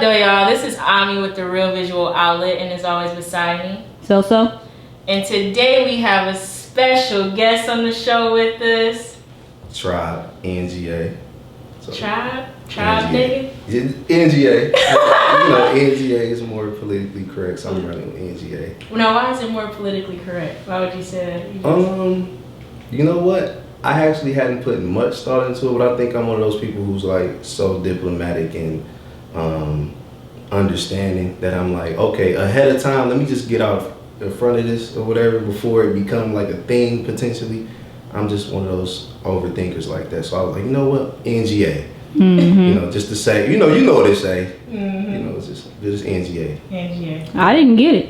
doing, y'all? This is Ami with The Real Visual Outlet, and as always beside me. So. And today we have a special guest on the show with us. Tribe, NGA. So, Tribe, nigga? NGA. NGA is more politically correct, so I'm running with NGA. No, why is it more politically correct? Why would you say that? You know what? I actually hadn't put much thought into it, but I think I'm one of those people who's like so diplomatic and understanding that I'm like, okay, ahead of time, let me just get out in front of this or whatever before it become like a thing potentially. I'm just one of those overthinkers like that. So I was like, you know what? NGA. Mm-hmm. Just to say, you know what they say. Mm-hmm. It's just NGA. NGA. I didn't get it.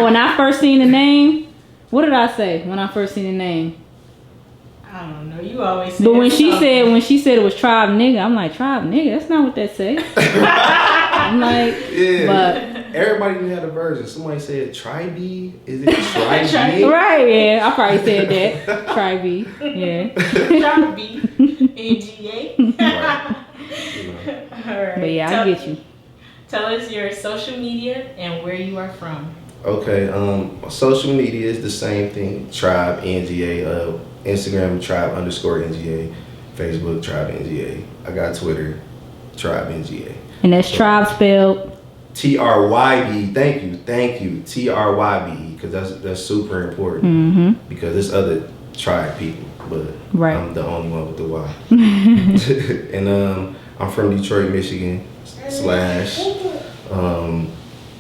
When I first seen the name, what did I say when I first seen the name? I don't know. You always say. But when she said it was Tribe nigga, I'm like, Tribe nigga, that's not what that say. I'm like, yeah. But everybody had a version. Somebody said Tribe. Is it Tribe? Right, yeah. I probably said that. Tribe. Yeah. Tribe NGA. Right. All right. But yeah, I get you. Tell us your social media and where you are from. Okay, social media is the same thing. Tribe NGA. Instagram Tribe_NGA. Facebook Tribe NGA. I got Twitter Tribe NGA. And that's Tribe spelled TRYB. Thank you. TRYB, because that's super important. Because there's other tribe people, but right. I'm the only one with the Y. And I'm from Detroit, Michigan. /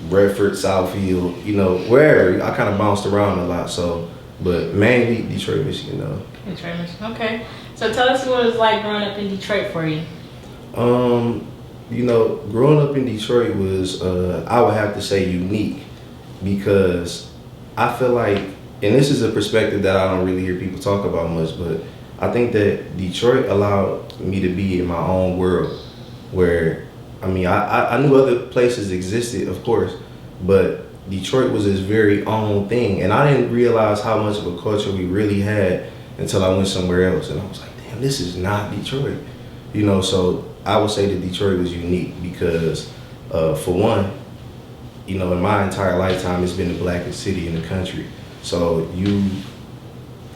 Redford, Southfield, wherever. I kind of bounced around a lot, but mainly Detroit, Michigan, though. Detroit, Michigan. Okay. So tell us what it was like growing up in Detroit for you. Growing up in Detroit was, I would have to say, unique, because I feel like, and this is a perspective that I don't really hear people talk about much, but I think that Detroit allowed me to be in my own world, where I knew other places existed, of course, but Detroit was its very own thing. And I didn't realize how much of a culture we really had until I went somewhere else. And I was like, damn, this is not Detroit. So I would say that Detroit was unique because, for one, in my entire lifetime, it's been the blackest city in the country. So you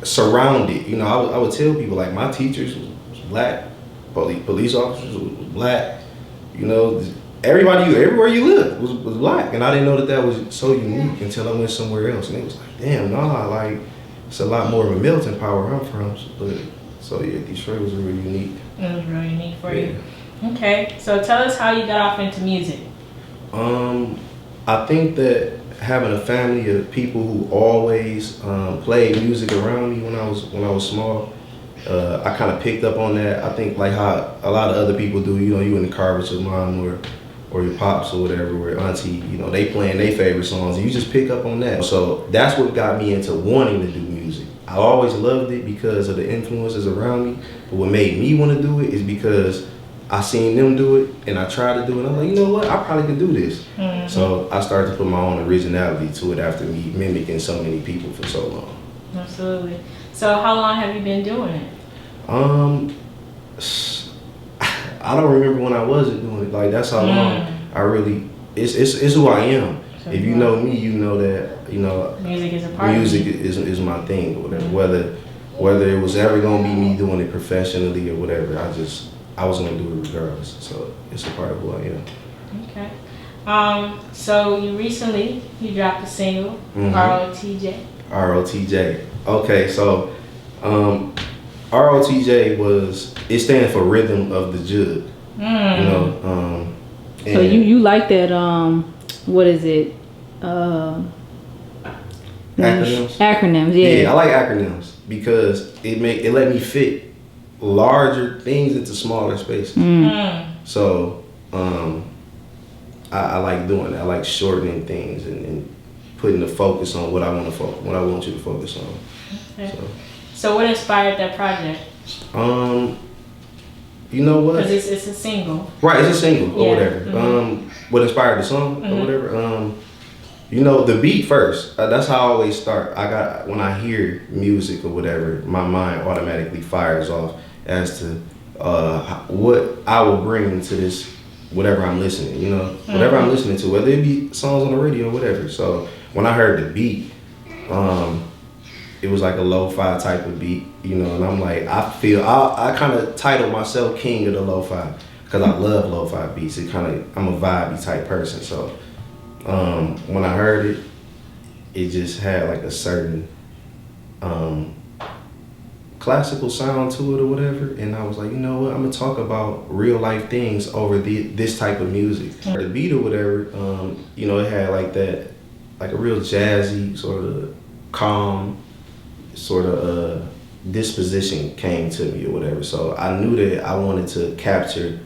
surrounded, I would tell people, like, my teachers was black, police officers was black. Everywhere you lived was black, and I didn't know that was so unique until I went somewhere else, and it was like, damn, it's a lot more of a melting pot where I'm from. So yeah, Detroit was really unique. It was really unique for you. Okay, so tell us how you got off into music. I think that having a family of people who always played music around me when I was small. I kind of picked up on that. I think like how a lot of other people do, you in the car with your mom or your pops or whatever, or auntie, they playing their favorite songs, and you just pick up on that. So that's what got me into wanting to do music. I always loved it because of the influences around me, but what made me want to do it is because I seen them do it, and I tried to do it. I'm like, you know what? I probably could do this. So I started to put my own originality to it after me mimicking so many people for so long. Absolutely. So how long have you been doing it? I don't remember when I wasn't doing it. Like, that's how long I really. It's who I am. So if you know me, you know that music is a part. Music is my thing, or whatever. Whether it was ever gonna be me doing it professionally or whatever, I was gonna do it regardless. So it's a part of who I am. Okay. So you recently dropped a single, ROTJ. ROTJ. Okay, so ROTJ it stands for Rhythm of the Jug. So you like that? What is it? Acronyms. Acronyms, yeah. Yeah, I like acronyms because it let me fit larger things into smaller spaces. So I like doing that. I like shortening things and putting the focus on what I want you to focus on. Okay. So what inspired that project? You know what? Because it's a single. Right, it's a single or Yeah. whatever. What inspired the song or whatever? You know, the beat first. That's how I always start. When I hear music or whatever, my mind automatically fires off as to what I will bring to this, whatever I'm listening. You know, whatever I'm listening to, whether it be songs on the radio or whatever. So when I heard the beat, it was like a lo-fi type of beat, you know, and I'm like, I kind of title myself king of the lo-fi because I love lo-fi beats. I'm a vibey type person, so when I heard it, it just had like a certain classical sound to it or whatever, and I was like, you know what, I'm gonna talk about real life things over this type of music. The beat or whatever, you know, it had like that, like a real jazzy sort of calm sort of disposition came to me or whatever. So I knew that I wanted to capture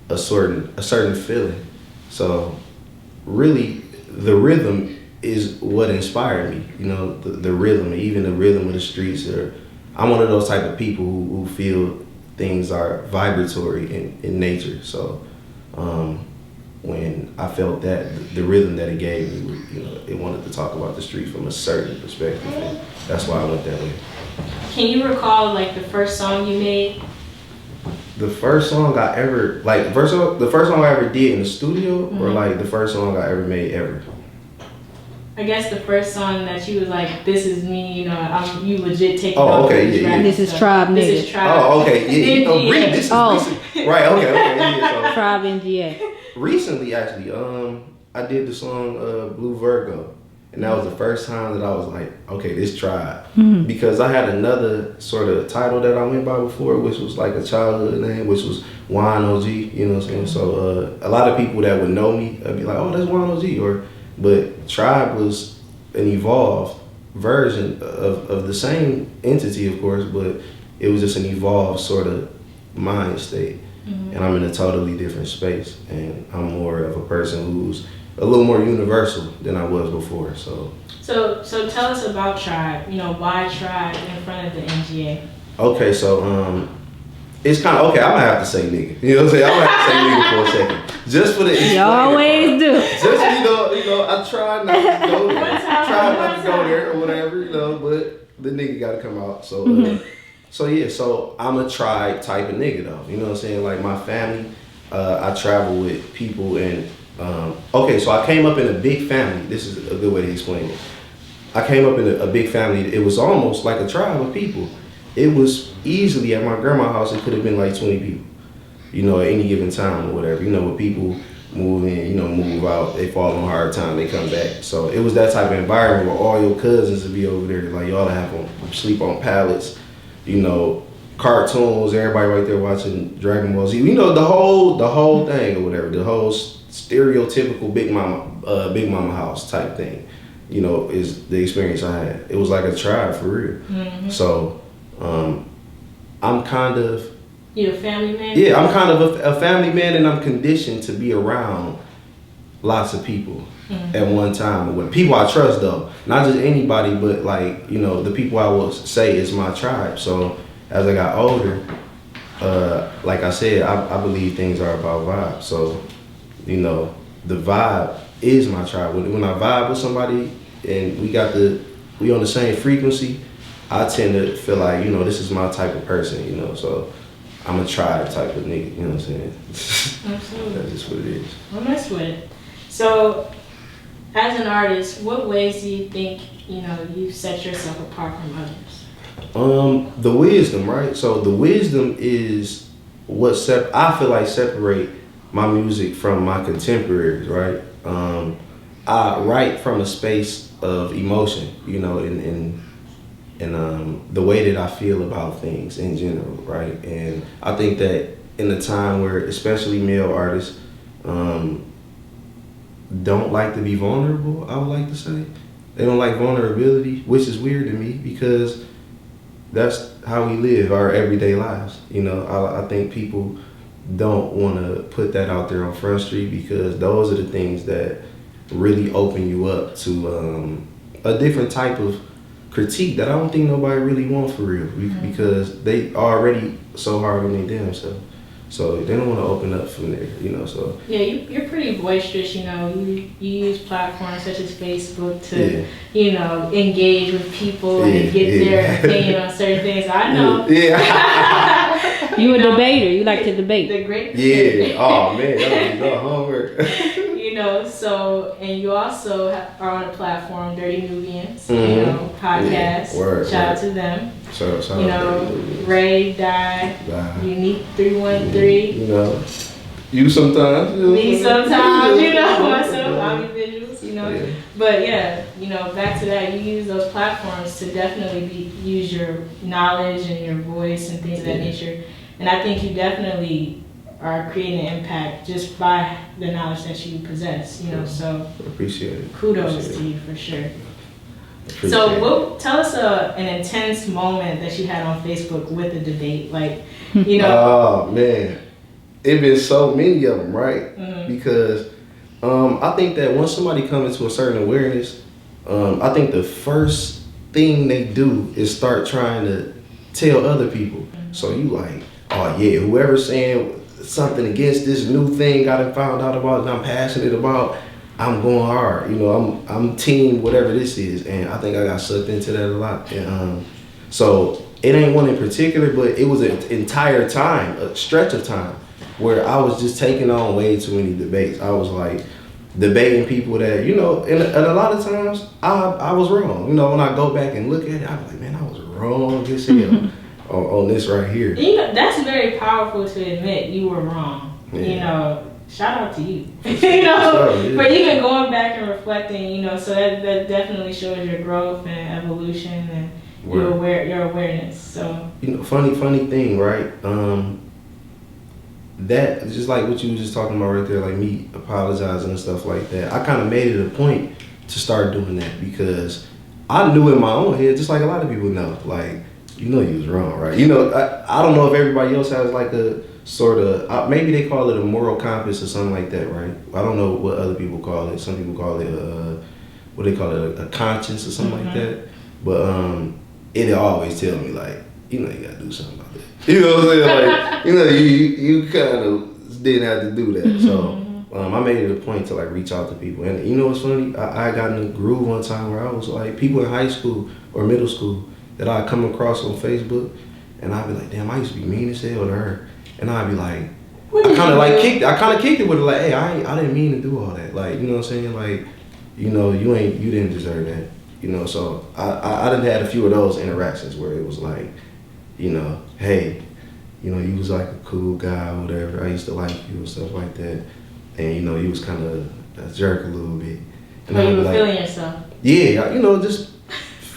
a certain feeling. So really, the rhythm is what inspired me. You know, the rhythm, even the rhythm of the streets. I'm one of those type of people who feel things are vibratory in nature. So when I felt that, the rhythm that it gave me, you know, it wanted to talk about the street from a certain perspective, and that's why I went that way. Can you recall like the first song you made? The first song I ever, like, the first song I ever did in the studio, or like the first song I ever made ever? I guess the first song that you was like, this is me, you know, you legit taking Oh, off okay, this yeah, rap yeah. This is stuff. Tribe This Nigga. is Tribe. Oh, okay, yeah. You know, NGA. this is Oh. recent. Right, okay, yeah. Tribe NGA. So recently, actually, I did the song Blue Virgo, and that was the first time that I was like, okay, this Tribe. Because I had another sort of title that I went by before, which was like a childhood name, which was Wine OG, you know what I'm saying? So a lot of people that would know me would be like, oh, that's Wine OG, but Tribe was an evolved version of the same entity, of course, but it was just an evolved sort of mind state. And I'm in a totally different space, and I'm more of a person who's a little more universal than I was before. So tell us about Tribe. You know, why Tribe in front of the NGA? okay, so it's kind of okay. I'm gonna have to say nigga. You know what I'm saying? I'm gonna have to say nigga for a second, just for the. You always do. Just you know, I try not to go there. Try not to go time. there or whatever, you know. But the nigga got to come out. So so I'm a tribe type of nigga though. You know what I'm saying? Like my family, I travel with people, and okay, so I came up in a big family. This is a good way to explain it. I came up in a big family. It was almost like a tribe of people. It was easily at my grandma's house. It could have been like 20 people, you know, at any given time or whatever. You know, when people move in, you know, move out, they fall on hard time, they come back. So it was that type of environment where all your cousins would be over there, like y'all sleep on pallets, you know, cartoons, everybody right there watching Dragon Ball Z, you know, the whole thing or whatever, the whole stereotypical big mama house type thing, you know, is the experience I had. It was like a tribe for real. So I'm kind of, You a family man? yeah, I'm kind of a family man, and I'm conditioned to be around lots of people at one time. When people I trust though, not just anybody, but like, you know, the people I will say is my tribe. So as I got older, like I said, I believe things are about vibe. So, you know, the vibe is my tribe. When I vibe with somebody and we on the same frequency, I tend to feel like, you know, this is my type of person, you know, so I'm a tribe type of nigga, you know what I'm saying? Absolutely. That's just what it is. Well, mess with it. So, as an artist, what ways do you think, you know, you set yourself apart from others? The wisdom, right? So the wisdom is what I feel like separate my music from my contemporaries, right? I write from a space of emotion, you know, and the way that I feel about things in general, right? And I think that in a time where especially male artists don't like to be vulnerable, I would like to say. They don't like vulnerability, which is weird to me because that's how we live our everyday lives. You know, I think people don't want to put that out there on Front Street because those are the things that really open you up to a different type of critique that I don't think nobody really wants for real because they already so hard on their damn self. So they don't want to open up from there, you know. So Yeah, you're pretty boisterous, you know. You use platforms such as Facebook to, yeah, you know, engage with people Yeah, and get yeah. their opinion on certain things. I know. yeah, You a know, debater. You like to debate. The great yeah. Oh man, that was your homework. You know, so, and you also are on a platform, Dirty Nubians, you Mhm. know, podcast. Yeah, word, Shout out word. to them. So You know, Ray, Di, Bye. Unique 313. You know, you sometimes. You know, Me sometimes, you know, myself, I'm individuals, you know. Yeah. But yeah, you know, back to that, you use those platforms to definitely use your knowledge and your voice and things of that Yeah. nature. And I think you definitely are creating an impact just by the knowledge that you possess, you know. So Appreciate it. kudos Appreciate to you for sure. Appreciate So, it. tell us an intense moment that you had on Facebook with the debate, like, you know. Oh man, it been so many of them, right? Mhm. Because I think that once somebody comes into a certain awareness, I think the first thing they do is start trying to tell other people. So you like, oh yeah, whoever's saying something against this new thing I done found out about and I'm passionate about, I'm going hard. You know, I'm team whatever this is, and I think I got sucked into that a lot. And so it ain't one in particular, but it was an entire time, a stretch of time, where I was just taking on way too many debates. I was like debating people that, you know, and a lot of times I was wrong. You know, when I go back and look at it, I was like, man, I was wrong as hell on this right here. You know, that's very powerful to admit you were wrong. Yeah. You know, shout out to you. You know, Sure, yeah. for even going back and reflecting. You know, so that definitely shows your growth and evolution and your awareness. So You know, funny thing, right? That just like what you were just talking about right there, like me apologizing and stuff like that. I kind of made it a point to start doing that because I knew in my own head, just like a lot of people know, like, you know, you was wrong, right? You know, I don't know if everybody else has like a sort of maybe they call it a moral compass or something like that, right? I don't know what other people call it. Some people call it what they call it, a conscience or something like that. But it always tell me like, you know, you gotta do something about that. You know what I'm saying? Like, you know, you kind of didn't have to do that. So I made it a point to like reach out to people. And you know what's funny? I got in a groove one time where I was like, people in high school or middle school that I come across on Facebook, and I'd be like, damn, I used to be mean as hell to her. And I'd be like, I kind of kicked it with it, like, hey, I didn't mean to do all that. Like, you know what I'm saying? Like, you know, you didn't deserve that. You know, so I done had a few of those interactions where it was like, you know, hey, you know, you was like a cool guy or whatever. I used to like you and stuff like that. And, you know, you was kind of a jerk a little bit. And but I'd you be were like, feeling yourself. yeah, you know, just,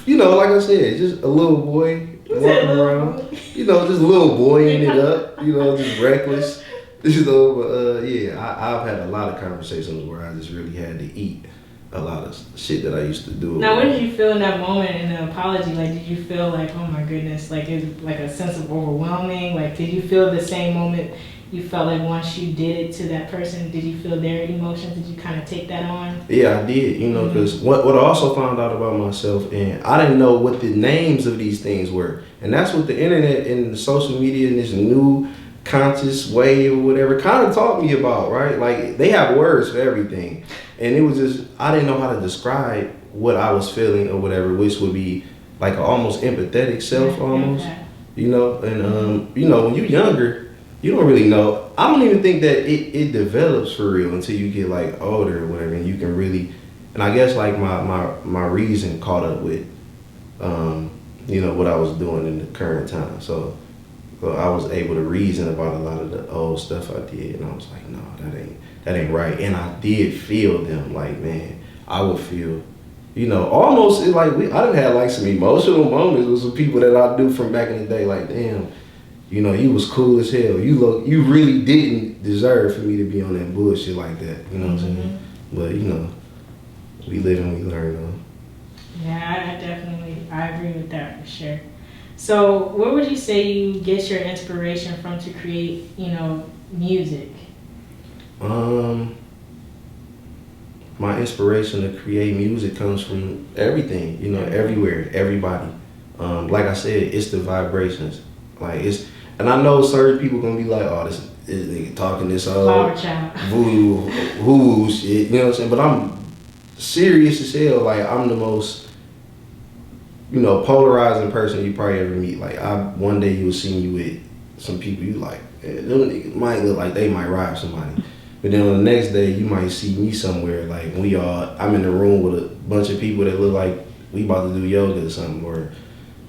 you know, like I said, just a little boy walking around. You know, just a little boying it up, you know, just reckless. You know, but yeah, I've had a lot of conversations where I just really had to eat a lot of shit that I used to do. Now, what did you feel in that moment in the apology? Like, did you feel like, oh my goodness, like it like a sense of overwhelming? Like, did you feel the same moment you felt like once you did it to that person? Did you feel their emotions? Did you kind of take that on? Yeah, I did, you know, because what I also found out about myself, and I didn't know what the names of these things were. And that's what the internet and the social media and this new conscious way or whatever kind of taught me about, right? Like, they have words for everything. And it was just, I didn't know how to describe what I was feeling or whatever, which would be like an almost empathetic self almost, you know? And, you know, when you're younger, you don't really know. I don't even think that it develops for real until you get like older or whatever, and you can really, and I guess like my reason caught up with, you know, what I was doing in the current time. So I was able to reason about a lot of the old stuff I did, and I was like, no, that ain't right. And I did feel them, like, man, I would feel, you know, almost like I done had like some emotional moments with some people that I knew from back in the day, like, damn, you know, you was cool as hell. You really didn't deserve for me to be on that bullshit like that. You know what I'm saying? But, you know, we live and we learn, though. Yeah, I agree with that for sure. So where would you say you get your inspiration from to create, you know, music? My inspiration to create music comes from everything, you know, everywhere, everybody. Like I said, it's the vibrations. Like, it's, and I know certain people gonna be like, oh, this this nigga talking this Flower child. voodoo shit, you know what I'm saying? But I'm serious as hell. Like, I'm the most, polarizing person you probably ever meet. Like, one day you'll see me with some people you like, them niggas might look like they might rob somebody. But then on the next day, you might see me somewhere, like, I'm in the room with a bunch of people that look like we about to do yoga or something, or,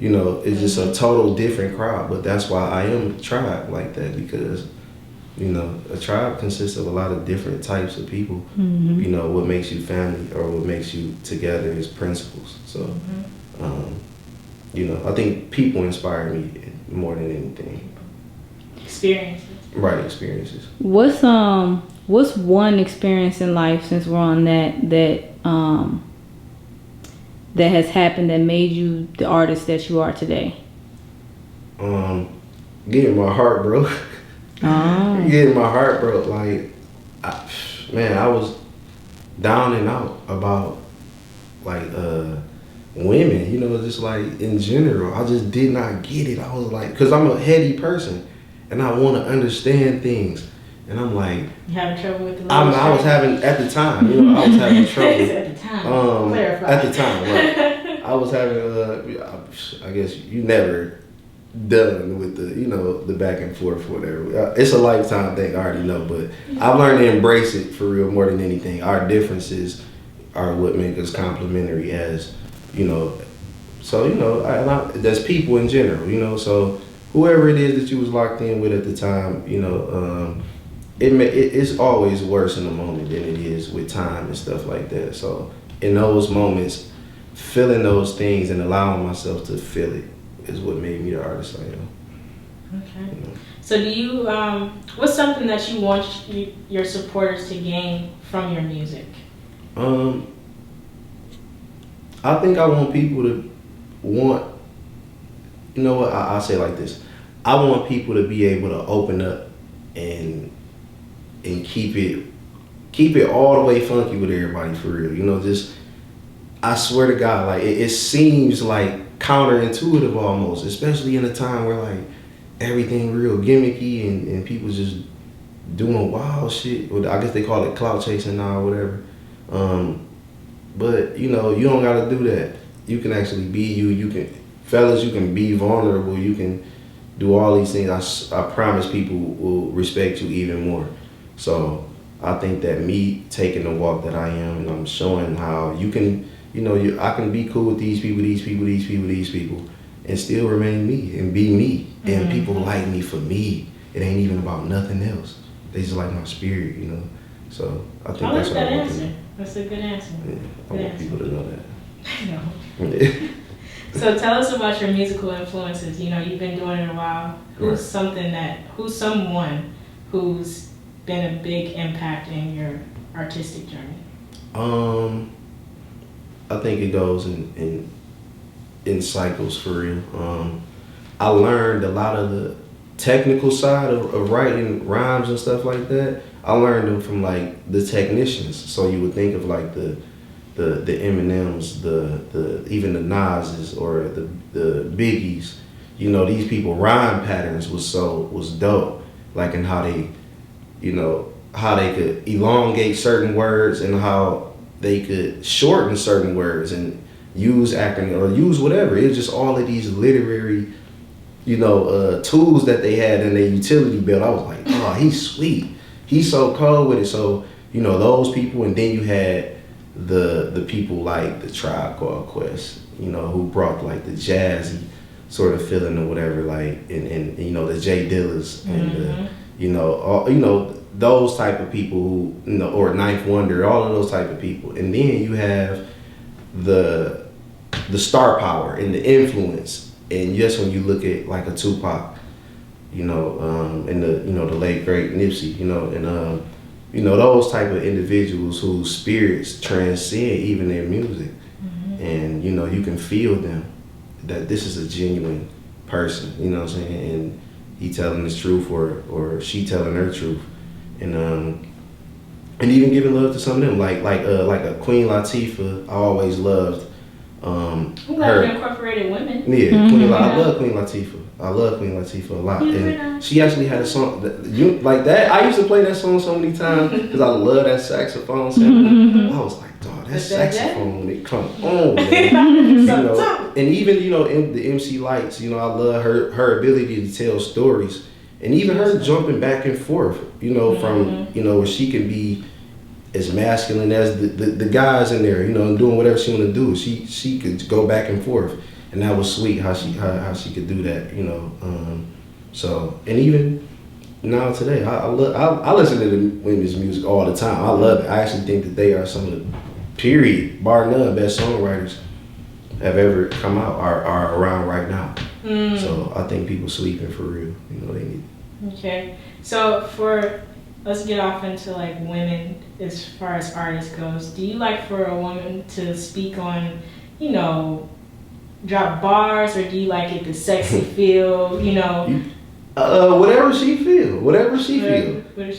it's just a total different crowd. But that's why I am a tribe like that, because, a tribe consists of a lot of different types of people. Mm-hmm. What makes you family or what makes you together is principles. So, I think people inspire me more than anything. Experiences. Right, experiences. What's one experience in life, since we're on that has happened that made you the artist that you are today? Getting my heart broke. Oh. Getting my heart broke. Like, I was down and out about, like, women, just like in general. I just did not get it. I was like, because I'm a heady person and I want to understand things. And I'm like, you having trouble with the I was having, at the time, I was having trouble. At the time. Clarify. At the time, right. I was having, I guess you never done with the back and forth or whatever. It's a lifetime thing, I already know, but I've learned to embrace it for real more than anything. Our differences are what make us complementary as, so, that's people in general, so whoever it is that you was locked in with at the time, it's always worse in the moment than it is with time and stuff like that. So in those moments, feeling those things and allowing myself to feel it is what made me the artist I am. Okay. So do you, what's something that you want your supporters to gain from your music? I think I want people to want, I'll say it like this. I want people to be able to open up and keep it all the way funky with everybody for real. Just, I swear to God, like, it seems like counterintuitive almost, especially in a time where, like, everything real gimmicky and people just doing wild shit. I guess they call it clout chasing now or whatever. But, you don't gotta do that. You can actually be you. Fellas, you can be vulnerable. You can do all these things. I promise people will respect you even more. So I think that me taking the walk that I am, and I'm showing how you can, I can be cool with these people, and still remain me and be me. And people like me for me. It ain't even about nothing else. They just like my spirit, So I think that's what I want to do. That's a good answer. Yeah, I want people to know that. I know. So tell us about your musical influences. You've been doing it a while. Who's someone who's been a big impact in your artistic journey? I think it goes in cycles for real. I learned a lot of the technical side of writing rhymes and stuff like that. I learned them from, like, the technicians. So you would think of, like, the Eminems, the even the Nas's or the Biggies. These people rhyme patterns was dope. Like, in how they, how they could elongate certain words and how they could shorten certain words and use acronym or use whatever. It's just all of these literary, tools that they had in their utility belt. I was like, oh, he's sweet. He's so cold with it. So, those people, and then you had the people like the Tribe Called Quest, who brought, like, the jazzy sort of feeling or whatever, like, and the J Dillas and those type of people who, or Ninth Wonder, all of those type of people. And then you have the star power and the influence. And just when you look at, like, a Tupac, and the late great Nipsey, and those type of individuals whose spirits transcend even their music. And you can feel them, that this is a genuine person, what I'm saying, and he telling his truth or she telling her truth. And even giving love to some of them, like a Queen Latifah. I always loved I'm glad you incorporated women. Yeah, I love Queen Latifah. I love Queen Latifah a lot. And she actually had a song like that. I used to play that song so many times because I love that saxophone sound. I was like, dog, that saxophone, it come on, man. You know, and even, you know, in the MC Lights, you know, I love her ability to tell stories. And even her jumping back and forth, you know, from, you know, where she can be as masculine as the guys in there, you know, and doing whatever she want to do. She could go back and forth, and that was sweet how she could do that, you know. So, and even now today, I listen to the women's music all the time. I love it. I actually think that they are some of the, period, bar none, best songwriters have ever come out are around right now. So I think people sleeping for real. You know, they need. Okay, so let's get off into like women as far as artists goes. Do you like for a woman to speak on, you know, drop bars, or do you like it the sexy feel, you know? Whatever she feel.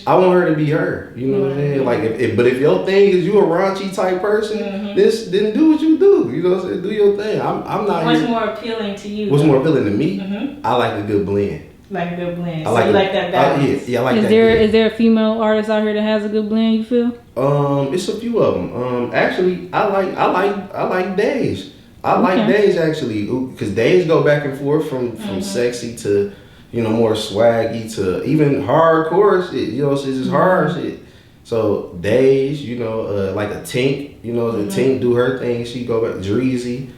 I want her to be her. You know what I'm saying? Like, if your thing is you a raunchy type person, then do what you do. You know what I'm saying? Do your thing. I'm not. What's more appealing to you? What's more appealing to me? I like a good blend. Like a good blend. So you like that balance? Yeah, I like that. Is there a female artist out here that has a good blend? You feel? It's a few of them. Actually, I like Days. I like Days actually, because Days go back and forth from sexy to, you know, more swaggy to even hardcore shit. You know, it's just hard shit. So Days, you know, like a Tink, you know, the Tink do her thing. She go back Dreezy,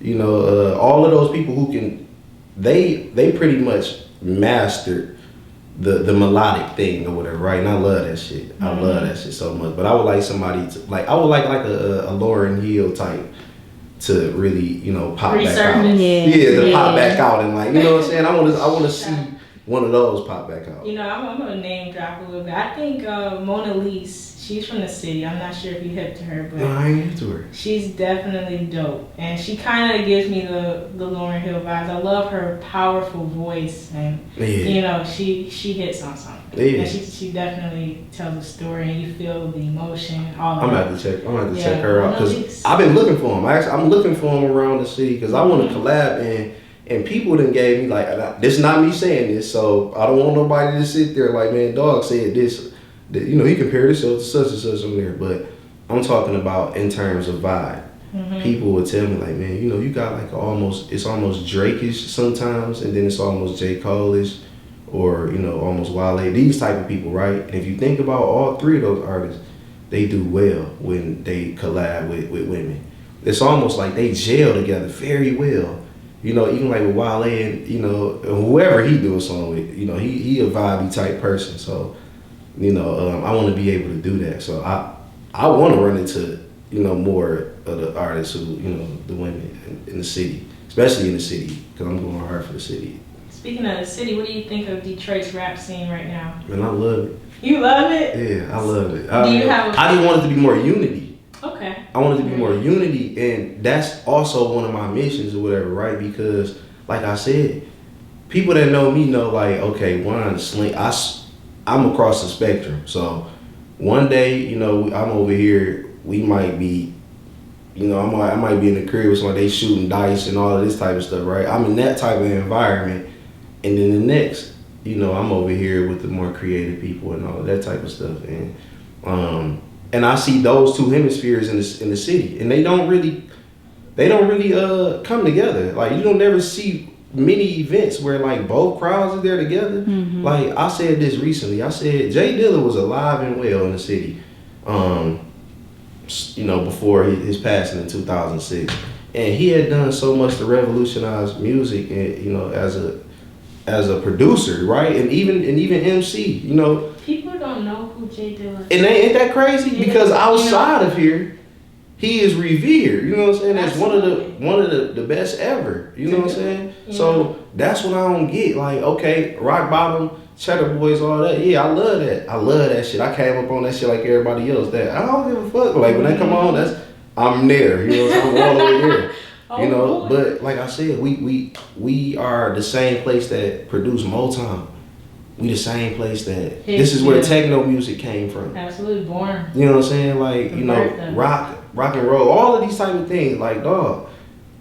you know, all of those people who can, they pretty much mastered the melodic thing or whatever, right? And I love that shit. I love that shit so much. But I would like somebody to I would like a Lauryn Hill type to really, you know, pop back out. Pop back out and, like, you know what I'm saying? I want to see one of those pop back out. You know, I'm gonna name drop a little bit. I think Mona Lisa, she's from the city. I'm not sure if you hip to her, but no, I ain't hip to her. She's definitely dope, and she kind of gives me the Lauryn Hill vibes. I love her powerful voice, and you know, she hits on something. And she definitely tells a story, and you feel the emotion. I'm gonna have to check her out because I've been looking for them. I'm looking for them around the city because I want to collab and people done gave me, like, this is not me saying this, so I don't want nobody to sit there like, man, dog said this, you know, he compared himself to such and such on there, but I'm talking about in terms of vibe. People would tell me, like, man, you know, you got like it's almost Drake-ish sometimes, and then it's almost J. Cole-ish, or, you know, almost Wale, these type of people, right? And if you think about all three of those artists, they do well when they collab with women. It's almost like they gel together very well. You know, even like with Wale and, you know, whoever he do a song with, you know, he a vibey type person. So, you know, I want to be able to do that. So I want to run into, you know, more of the artists who, you know, the women in the city, especially in the city, because I'm going hard for the city. Speaking of the city, what do you think of Detroit's rap scene right now? Man, I love it. You love it? Yeah, I love it. I just want it to be more unity. Okay. I want it to be more unity, and that's also one of my missions or whatever, right? Because, like I said, people that know me know, like, okay, I'm across the spectrum. So one day, you know, I'm over here, we might be, you know, I might be in the crib with somebody, they shooting dice and all of this type of stuff, right? I'm in that type of environment, and then the next, you know, I'm over here with the more creative people and all of that type of stuff, and I see those two hemispheres in the city, and they don't really come together. Like, you don't never see many events where, like, both crowds are there together. Like, I said this recently. I said Jay Dilla was alive and well in the city, you know, before his passing in 2006, and he had done so much to revolutionize music, and, you know, as a producer, right, and even MC, you know. People don't know who Jay Dilla is. And ain't that crazy? Yeah. Because outside of here, he is revered. You know what I'm saying? That's one of the best ever. You know what I'm saying? Yeah. So that's what I don't get. Like, okay, Rock Bottom, Cheddar Boys, all that. Yeah, I love that. I love that shit. I came up on that shit like everybody else. That I don't give a fuck. Like, when they come on, I'm there. You know what I'm saying? I'm all the way there. You know, but like I said, we are the same place that produced Motown. We the same place that this is where techno music came from. Absolutely born. You know what I'm saying? Like, you know, rock and roll, all of these type of things. Like, dog,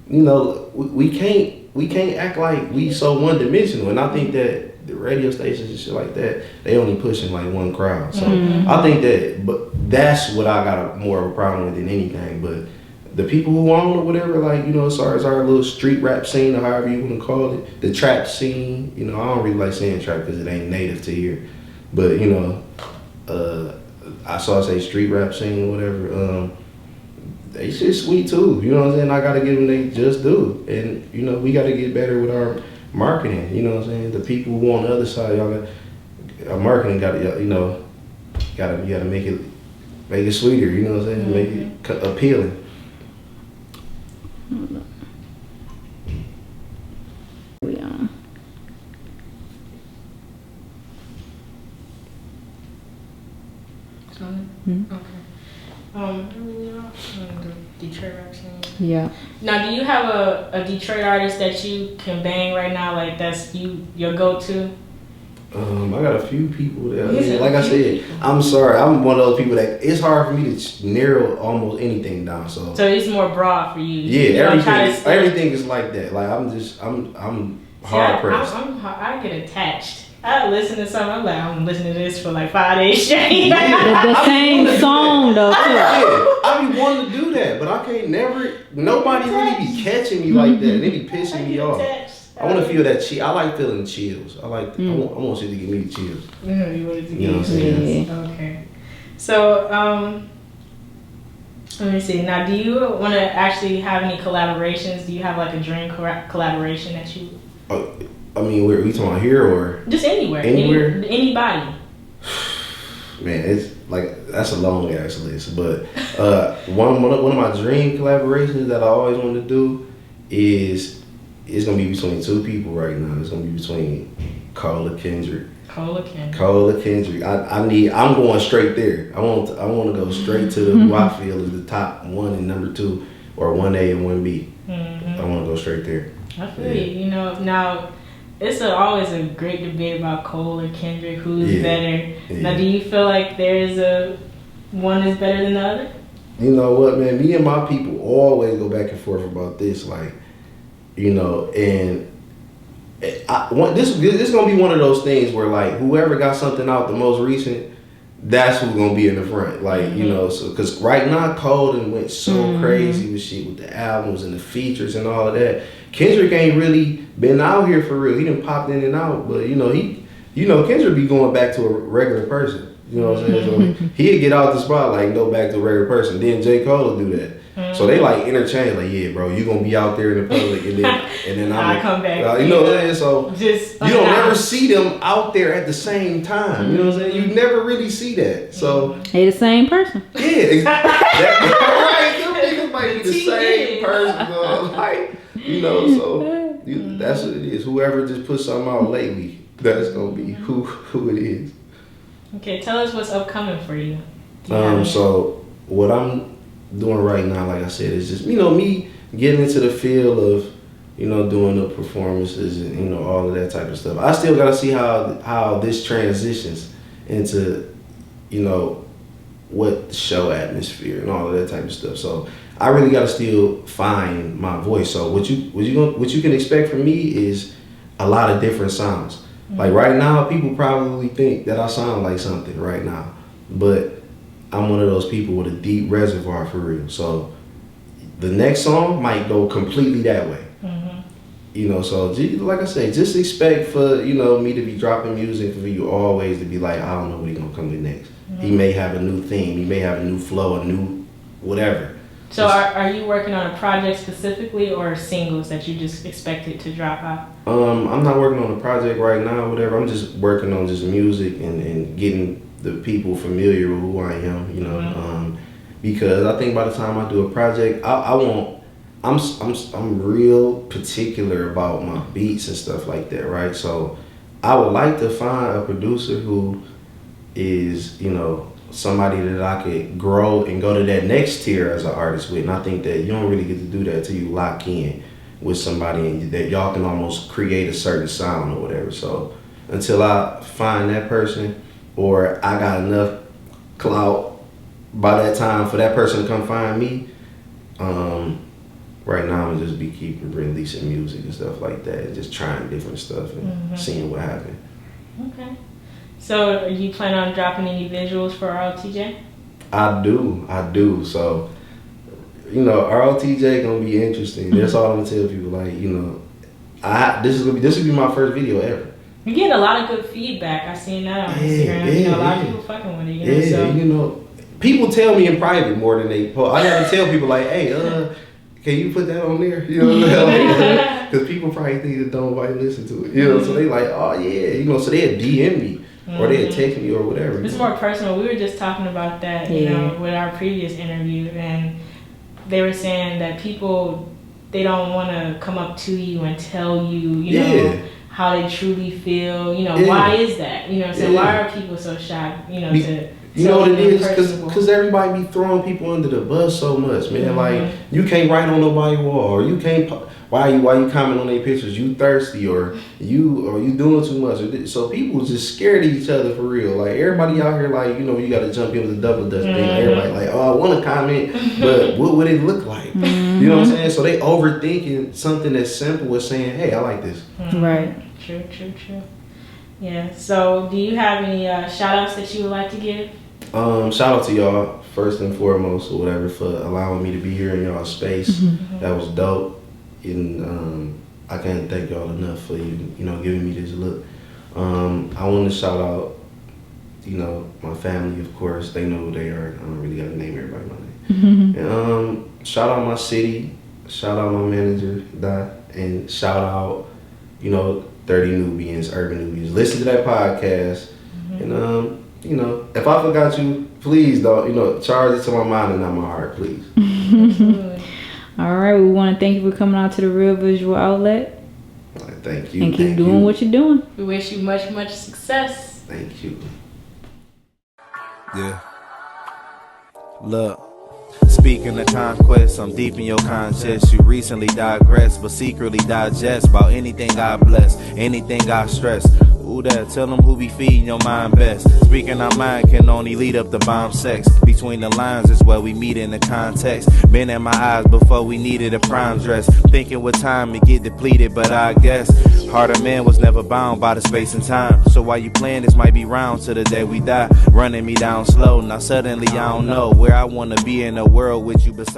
you know, we can't act like we so one dimensional. And I think that the radio stations and shit like that, they only pushing like one crowd. So I think that, but that's what I got more of a problem with than anything. But the people who own or whatever, like, you know, as far as our little street rap scene or however you want to call it, the trap scene, you know, I don't really like saying trap because it ain't native to here. But, you know, I say street rap scene or whatever, they shit sweet too. You know what I'm saying? I gotta give them they just do. And, you know, we gotta get better with our marketing. You know what I'm saying? The people who on the other side, y'all got, our marketing gotta, you know, you gotta make it sweeter. You know what I'm saying? Make it appealing. Detroit rap scene. Yeah. Now, do you have a Detroit artist that you can bang right now? Like that's your go-to? I got a few people that, like I said, I'm sorry, I'm one of those people that it's hard for me to narrow almost anything down. So it's more broad for you. Yeah, everything is like that. Like I'm hard pressed. I get attached. I listen to something, I'm like, I'm listening to this for like 5 days straight. The same song though, too. I be wanting to do that, but I can't nobody really be catching me like that. They be pissing me off. I want to feel that chill. I like feeling chills. I want shit to give me the chills. You want it to give you know what I'm saying? Yeah. Okay. So, let me see. Now, do you want to actually have any collaborations? Do you have like a dream collaboration that you... I mean, where are we talking about, here or just anywhere? Anybody. Man, it's like that's a long ass list. But one of my dream collaborations that I always wanted to do is it's gonna be between two people right now. It's gonna be between Cole and Kendrick. I'm going straight there. I want to go straight to who I feel is the top one and number two, or 1A and 1B. I want to go straight there. I feel you. You know, now it's always a great debate about Cole or Kendrick, who's better. Yeah. Now, do you feel like there's one is better than the other? You know what, man? Me and my people always go back and forth about this, like, you know, and this is gonna be one of those things where like whoever got something out the most recent, that's who's gonna be in the front, like you know. So because right now Cole done went so crazy with shit with the albums and the features and all of that. Kendrick ain't really been out here for real. He done popped in and out, but you know Kendrick be going back to a regular person. You know what I'm saying? So he'd get out the spotlight and go back to a regular person. Then J. Cole will do that. So they like interchange, like, yeah, bro, you gonna be out there in the public, and then I come back. You know what I'm saying? So you don't ever see them out there at the same time. You know what I'm saying? You never really see that. So they the same person. Yeah, exactly. Right. Them niggas might be the same person, bro. Like, you know, so that's what it is. Whoever just put something out lately, that's gonna be who it is. Okay, tell us what's upcoming for you. So what I'm doing right now, like I said, is just, you know, me getting into the field of, you know, doing the performances and, you know, all of that type of stuff. I still gotta see how this transitions into, you know, what show atmosphere and all of that type of stuff. So I really gotta still find my voice. So what you can expect from me is a lot of different sounds. Like right now, people probably think that I sound like something right now, but I'm one of those people with a deep reservoir for real. So the next song might go completely that way. You know, so like I say, just expect for, you know, me to be dropping music for you always to be like, I don't know what he's gonna come with next. He may have a new theme, he may have a new flow, a new whatever. So are you working on a project specifically, or singles that you just expected to drop out? I'm not working on a project right now, whatever. I'm just working on just music and getting the people familiar with who I am, you know. Because I think by the time I do a project, I'm real particular about my beats and stuff like that, right? So I would like to find a producer who is, you know, somebody that I could grow and go to that next tier as an artist with. And I think that you don't really get to do that till you lock in with somebody and that y'all can almost create a certain sound or whatever. So until I find that person, or I got enough clout by that time for that person to come find me, right now I'm just be keeping releasing music and stuff like that, and just trying different stuff and seeing what happens. Okay. So are you planning on dropping any visuals for RLTJ? I do. So, you know, RLTJ gonna be interesting. That's all I'm gonna tell people. Like, you know, this will be my first video ever. You get a lot of good feedback. I've seen that on Instagram. You know, a lot of people fucking with it. You know, so. You know, people tell me in private more than they post. I gotta tell people like, hey, can you put that on there? You know, because people probably think that nobody listen to it. You know, so they like, oh yeah, you know, so they'll DM me or they'll text me or whatever. It's more personal. We were just talking about that, you know, with our previous interview, and they were saying that people, they don't want to come up to you and tell you, you know, how they truly feel. You know, why is that? You know, so why are people so shocked? You know, you know what it is? Because everybody be throwing people under the bus so much, man. Like, you can't write on nobody's wall, or you can't. Why you comment on their pictures? You thirsty, or you doing too much? So people just scared of each other for real. Like, everybody out here, like, you know, you got to jump in with the double dutch thing. Everybody like, oh, I want to comment, but what would it look like? You know what I'm saying? So they overthinking something as simple as saying, hey, I like this. Right. True. Yeah. So, do you have any shout outs that you would like to give? Shout out to y'all first and foremost, or whatever, for allowing me to be here in y'all space. That was dope. And I can't thank y'all enough for you know, giving me this look. I want to shout out, you know, my family, of course. They know who they are. I don't really got to name everybody my name. And shout out my city, shout out my manager, Dot, and shout out, you know, 30 Nubians, Urban Nubians. Listen to that podcast. And you know, if I forgot you, please don't, you know, charge it to my mind and not my heart, please. All right, we want to thank you for coming out to the Real Visual Outlet. Thank you. And keep doing what you're doing. We wish you much success. Thank you. Yeah. Look. Speaking of conquest, I'm deep in your conscience. You recently digress, but secretly digest about anything I bless, anything I stress. Ooh, that, tell them who be feeding your mind best. Speaking our mind can only lead up to bomb sex. Between the lines is where we meet in the context. Been in my eyes before we needed a prime dress. Thinking with time it get depleted, but I guess heart of man was never bound by the space and time. So while you playing, this might be round to the day we die. Running me down slow, now suddenly I don't know where I wanna be in a world with you beside.